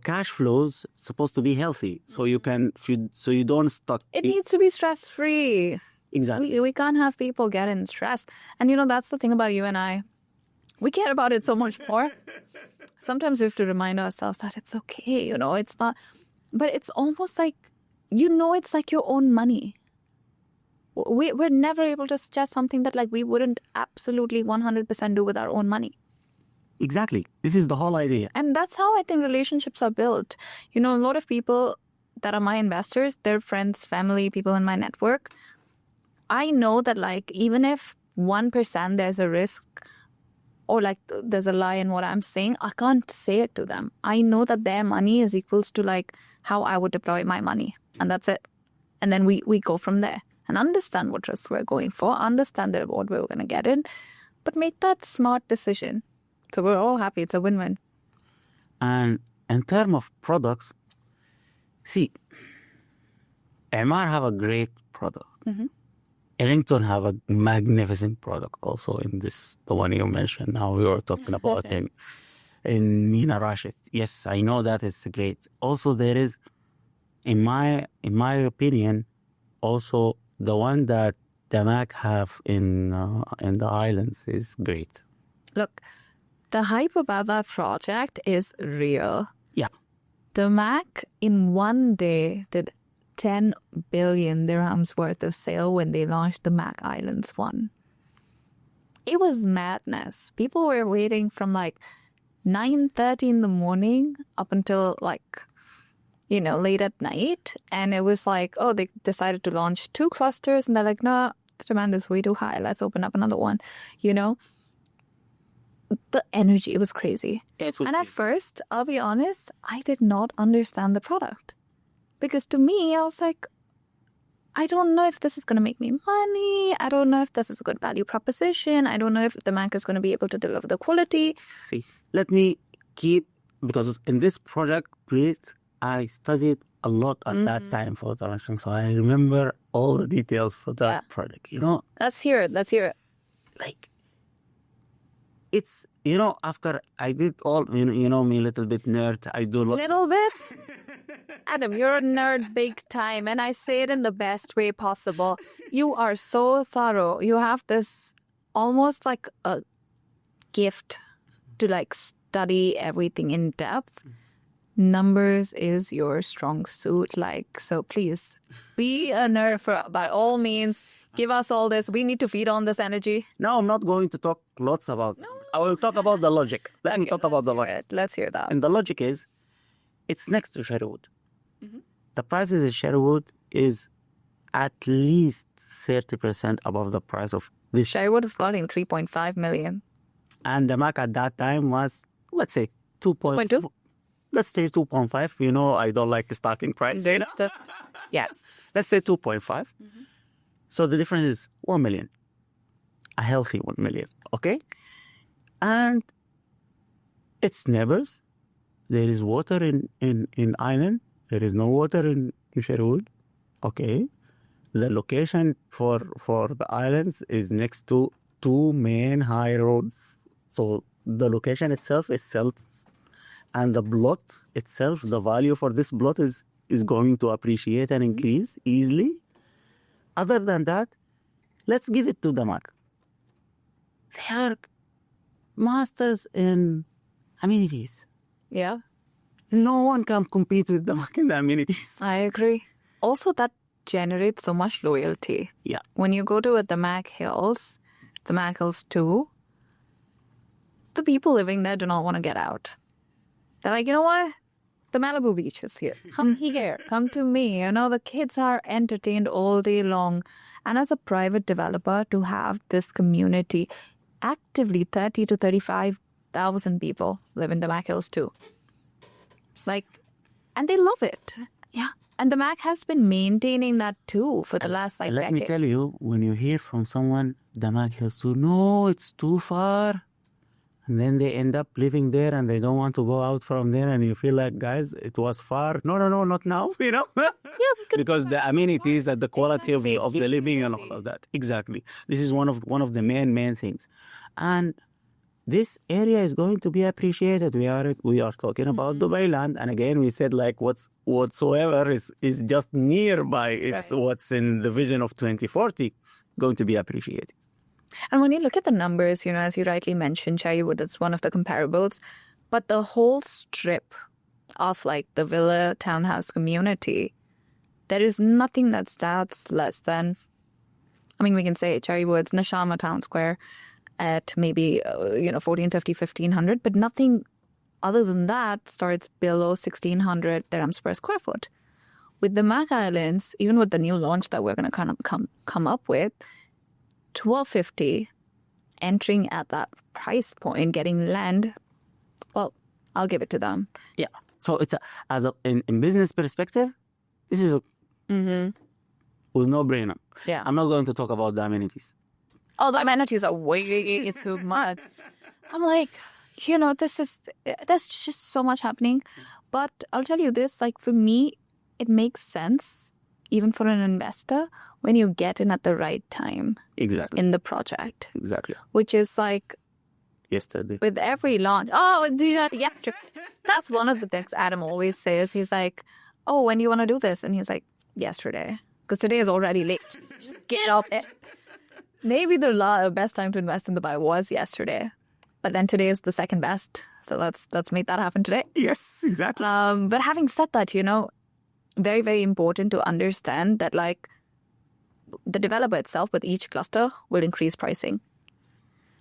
A: cash flows supposed to be healthy. So you don't stuck.
B: It needs to be stress-free.
A: Exactly.
B: We can't have people get in stress. And that's the thing about you and I. We care about it so much more. Sometimes we have to remind ourselves that it's okay, it's not. But it's almost like, it's like your own money. We're never able to suggest something that like we wouldn't absolutely 100% do with our own money.
A: Exactly. This is the whole idea.
B: And that's how I think relationships are built. A lot of people that are my investors, they're friends, family, people in my network. I know that like even if 1% there's a risk or like there's a lie in what I'm saying, I can't say it to them. I know that their money is equals to like how I would deploy my money. And that's it. And then we go from there and understand what risk we're going for, understand the reward we're going to get in, but make that smart decision. So we're all happy. It's a win-win.
A: And in terms of products, see, Emaar have a great product. Ellington have a magnificent product also in this, the one you mentioned. Now we were talking about in Mina Rashid. Yes, I know that is great. Also, there is, in my opinion, also the one that the Mac have in the islands is great.
B: Look, the hype about that project is real.
A: Yeah.
B: The Mac in one day did 10 billion dirhams worth of sale when they launched the Mac Islands one. It was madness. People were waiting from like 9:30 in the morning up until like, late at night. And it was like, they decided to launch 2 clusters and they're like, no, the demand is way too high. Let's open up another one. The energy, it was crazy. And at first, I'll be honest, I did not understand the product. Because to me, I was like, I don't know if this is going to make me money. I don't know if this is a good value proposition. I don't know if the Mac is going to be able to deliver the quality.
A: See, let me because in this project, please, I studied a lot at that time for the launching. So I remember all the details for that project,
B: Let's hear it.
A: Like, it's, after I did all, me a little bit nerd, I do lots.
B: Little bit? Adam, you're a nerd big time, and I say it in the best way possible. You are so thorough. You have this almost like a gift to like study everything in depth, numbers is your strong suit. Like, so please be a nerd by all means. Give us all this. We need to feed on this energy.
A: Now, I'm not going to talk lots about I will talk about the logic. Let me talk about the logic.
B: Let's hear that.
A: And the logic is, it's next to Sherwood. The prices in Sherwood is at least 30% above the price of this.
B: Sherwood is starting 3.5 million.
A: And the Mac at that time was, let's say,
B: 2.2?
A: Let's say 2.5. You know, I don't like the starting price data.
B: Yes.
A: Let's say 2.5. So the difference is 1 million. A healthy 1 million, okay? And it's neighbors. There is water in Island. There is no water in Sherwood, okay? The location for the islands is next to 2 main high roads. So the location itself is sells. And the plot itself, the value for this plot is going to appreciate and increase easily. Other than that, let's give it to the Mac. They are masters in amenities.
B: Yeah.
A: No one can compete with the Mac in the amenities.
B: I agree. Also, that generates so much loyalty.
A: Yeah.
B: When you go to the Mac Hills 2, the people living there do not want to get out. They're like, you know what? The Malibu beach is here. Come here. Come to me. You know, the kids are entertained all day long. And as a private developer, to have this community, actively 30 to 35,000 people live in the Mac Hills 2. Like, and they love it. Yeah. And the Mac has been maintaining that too for the last
A: Let
B: decade.
A: me tell you, when you hear from someone, the Mac Hills 2, no, it's too far. And then they end up living there and they don't want to go out from there. And you feel like, guys, it was far. No, not now, you know?
B: Yeah,
A: because the amenities, that the quality of the living and all of that. Exactly. This is one of the main things. And this area is going to be appreciated. We are talking about Dubai land. And again, we said like whatsoever is just nearby. It's what's in the vision of 2040 going to be appreciated.
B: And when you look at the numbers, you know, as you rightly mentioned, Cherrywood is one of the comparables. But the whole strip of like the villa townhouse community, there is nothing that's less than, I mean, we can say Cherrywood's Nashama Town Square at maybe, 1450, 1500, but nothing other than that starts below 1600 dirhams per square foot. With the Mac Islands, even with the new launch that we're going to kind of come up with, 1250 entering at that price point, getting land, well, I'll give it to them.
A: Yeah. So it's in business perspective, this is with no brainer.
B: Yeah.
A: I'm not going to talk about the amenities.
B: Oh, the amenities are way too much. I'm like, there's just so much happening. But I'll tell you this, like for me, it makes sense, even for an investor, when you get in at the right time.
A: Exactly.
B: In the project.
A: Exactly.
B: Which is like
A: yesterday.
B: With every launch. Oh, yesterday. That's one of the things Adam always says. He's like, oh, when do you want to do this? And he's like, yesterday. Because today is already late. Just get up there. Maybe the best time to invest in Dubai was yesterday. But then today is the second best. So let's make that happen today.
A: Yes, exactly.
B: But having said that, very, very important to understand that like the developer itself with each cluster will increase pricing.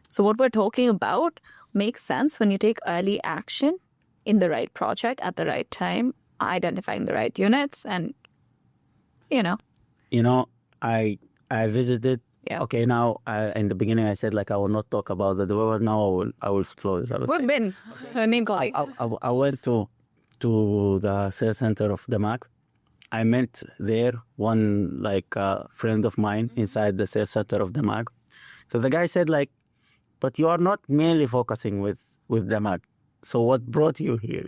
B: So what we're talking about makes sense when you take early action in the right project at the right time, identifying the right units and,
A: I visited.
B: Yeah.
A: Okay, now in the beginning I said like I will not talk about the developer. Now I will explore it.
B: We've been name calling.
A: I went to the sales center of the Mac. I met there one friend of mine inside the sales center of the Mac. So the guy said like, but you are not mainly focusing with the Mac. So what brought you here,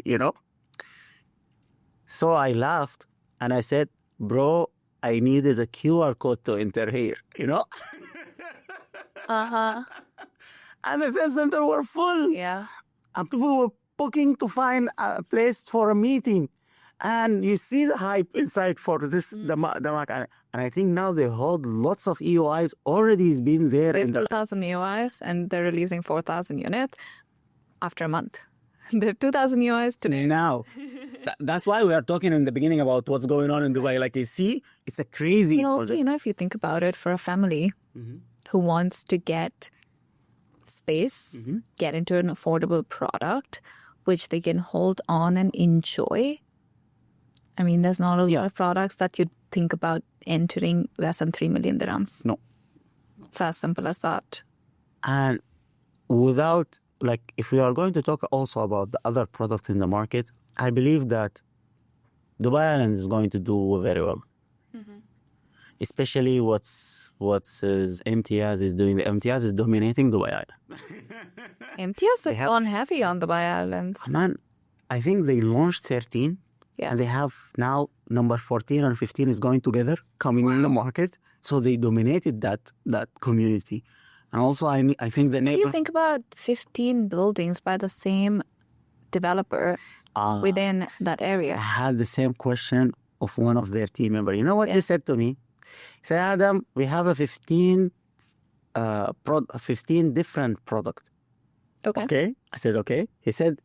A: So I laughed and I said, bro, I needed a QR code to enter here,
B: Uh-huh.
A: And the sales center were full.
B: Yeah.
A: And people were booking to find a place for a meeting. And you see the hype inside for this, the Mac. And I think now they hold lots of EOIs already has been there.
B: With 2,000 EOIs and they're releasing 4,000 units. after a month. They're 2,000 US today.
A: Now, that's why we are talking in the beginning about what's going on in Dubai. Like you see, it's a crazy project.
B: If you think about it, for a family who wants to get space, get into an affordable product, which they can hold on and enjoy. I mean, there's not a lot of products that you'd think about entering less than 3 million dirhams.
A: No.
B: It's as simple as that.
A: And without, like, if we are going to talk also about the other products in the market, I believe that Dubai Island is going to do very well. Especially what's MTS is doing. The MTS is dominating Dubai Island.
B: MTS has gone heavy on Dubai Islands.
A: Man, I think they launched 13.
B: Yeah.
A: And they have now number 14 and 15 is going together, coming in the market. So they dominated that community. And also, I think the neighbor...
B: You think about 15 buildings by the same developer within that area.
A: I had the same question of one of their team members. You know what he said to me? He said, Adam, we have a 15 different products. Okay. I said, okay. He said,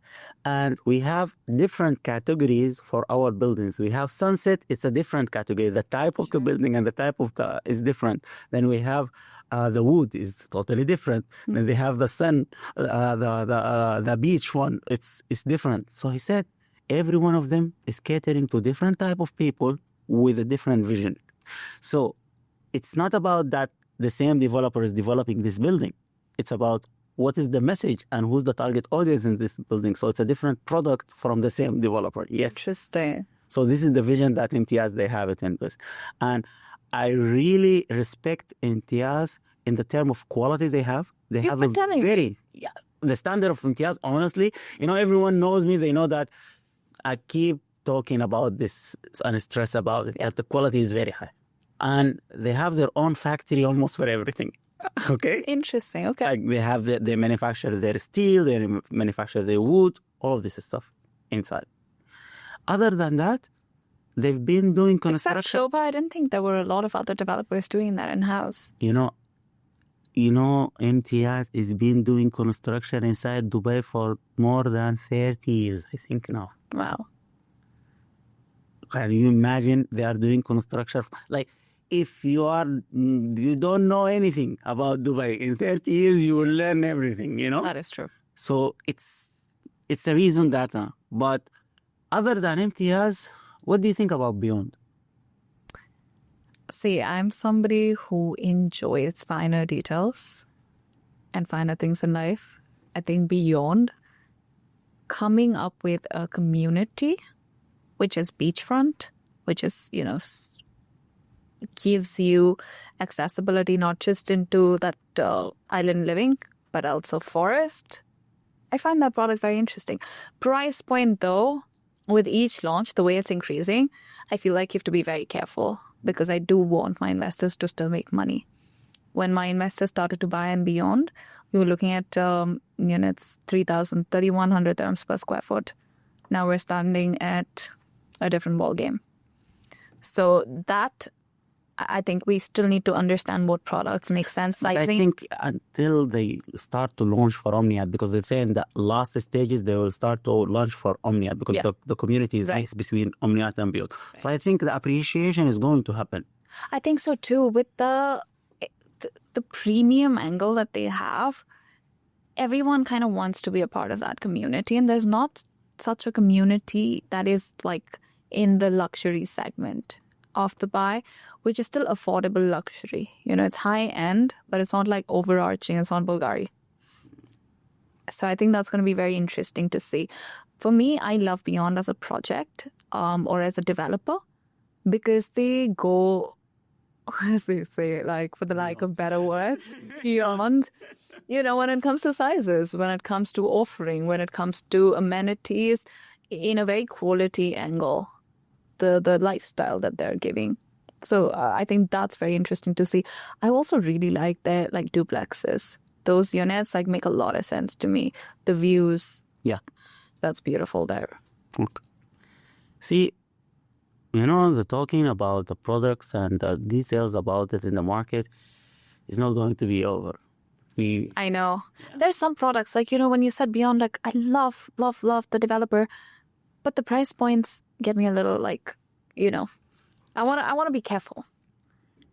A: and we have different categories for our buildings. We have sunset, it's a different category. The type of the building and the type of is different. Then we have the wood is totally different. Then they have the sun, the beach one, it's different. So he said, every one of them is catering to different type of people with a different vision. So it's not about that the same developer is developing this building. It's about what is the message and who's the target audience in this building. So it's a different product from the same developer. Yes.
B: Interesting.
A: So this is the vision that MTS, they have it in this. And I really respect MTS in the term of quality they have. They have a very, the standard of MTS, honestly, everyone knows me. They know that I keep talking about this and stress about it, that the quality is very high. And they have their own factory almost for everything. Okay.
B: Interesting. Okay.
A: Like they manufacture their steel, they manufacture their wood, all of this stuff inside. Other than that, they've been doing construction.
B: Except Shobha, I didn't think there were a lot of other developers doing that in-house.
A: MTS has been doing construction inside Dubai for more than 30 years, I think now.
B: Wow.
A: Can you imagine they are doing construction? Like, if you don't know anything about Dubai, in 30 years you will learn everything,
B: That is true.
A: So it's a reason that, but other than MTS, what do you think about Beyond?
B: See, I'm somebody who enjoys finer details and finer things in life. I think Beyond, coming up with a community, which is beachfront, which is, gives you accessibility not just into that island living, but also forest. I find that product very interesting. Price point, though, with each launch, the way it's increasing, I feel like you have to be very careful because I do want my investors to still make money. When my investors started to buy and Beyond, we were looking at units 3,100 dirhams per square foot. Now we're standing at a different ball game. So that, I think we still need to understand what products make sense.
A: I think until they start to launch for Omniat, because they say in the last stages they will start to launch for Omniat because the community is mixed between Omniat and Beyond. Right. So I think the appreciation is going to happen.
B: I think so too. With the premium angle that they have, everyone kind of wants to be a part of that community, and there's not such a community that is like in the luxury segment of the buy, which is still affordable luxury. It's high end, but it's not like overarching. It's not Bulgari. So I think that's going to be very interesting to see. For me, I love Beyond as a project or as a developer because they go, as they say, like for the lack of better words, beyond. When it comes to sizes, when it comes to offering, when it comes to amenities, in a very quality angle. The lifestyle that they're giving. So I think that's very interesting to see. I also really like their duplexes. Those units make a lot of sense to me. The views. Yeah. That's beautiful there.
A: Okay. See, the talking about the products and the details about it in the market is not going to be over.
B: I know. There's some products, like, when you said beyond, like, I love, love, love the developer, but the price points get me a little, like, I want to be careful.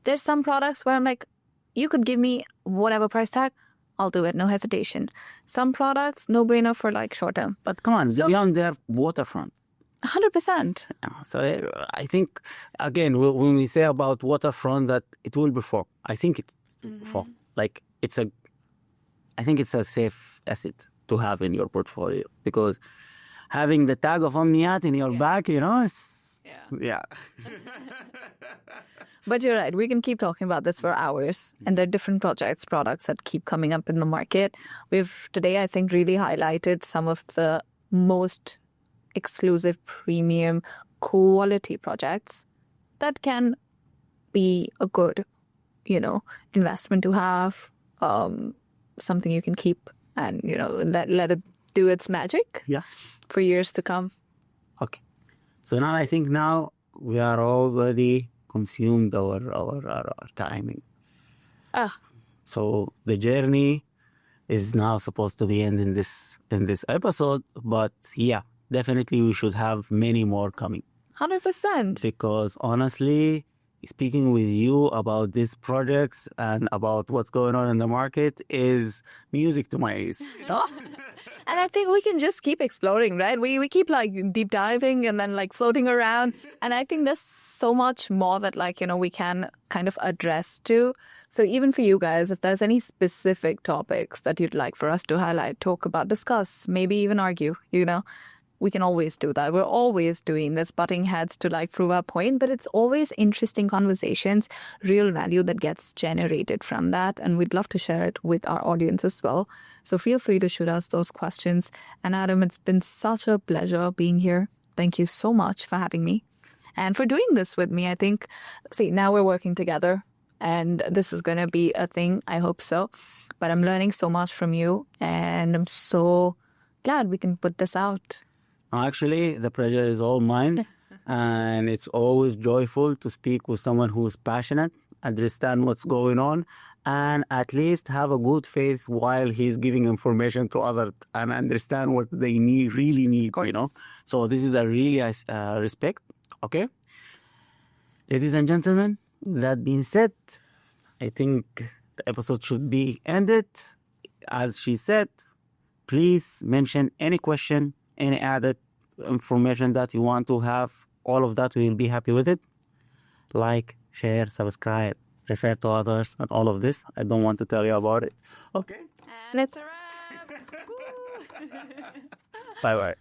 B: There's some products where I'm like, you could give me whatever price tag, I'll do it, no hesitation. Some products, no brainer for like short term.
A: But come on, beyond their Waterfront.
B: 100%.
A: So I think, again, when we say about Waterfront that it will perform, I think it perform. Like, I think it's a safe asset to have in your portfolio, because having the tag of Omniat in your back, it's... Yeah.
B: But you're right. We can keep talking about this for hours. And there are different products that keep coming up in the market. We've today, I think, really highlighted some of the most exclusive, premium, quality projects that can be a good, investment to have, something you can keep and, let it do its magic for years to come.
A: Okay. So I think we are already consumed our timing. So the journey is now supposed to be ending this episode, but definitely we should have many more coming.
B: 100%.
A: Because honestly, speaking with you about these projects and about what's going on in the market is music to my ears.
B: And I think we can just keep exploring, right? We keep like deep diving and then like floating around. And I think there's so much more that we can kind of address too. So even for you guys, if there's any specific topics that you'd like for us to highlight, talk about, discuss, maybe even argue, we can always do that. We're always doing this, butting heads to prove our point, but it's always interesting conversations, real value that gets generated from that. And we'd love to share it with our audience as well. So feel free to shoot us those questions. And Adam, it's been such a pleasure being here. Thank you so much for having me and for doing this with me. I think, now we're working together and this is going to be a thing. I hope so. But I'm learning so much from you and I'm so glad we can put this out.
A: Actually, the pleasure is all mine, and it's always joyful to speak with someone who's passionate, understand what's going on, and at least have a good faith while he's giving information to others and understand what they really need, So this is a really respect, okay? Ladies and gentlemen, that being said, I think the episode should be ended. As she said, please mention any question, any added information that you want to have. All of that, we will be happy with it. Like, share, subscribe, refer to others, and all of this. I don't want to tell you about it. Okay.
B: And it's a wrap.
A: Bye-bye.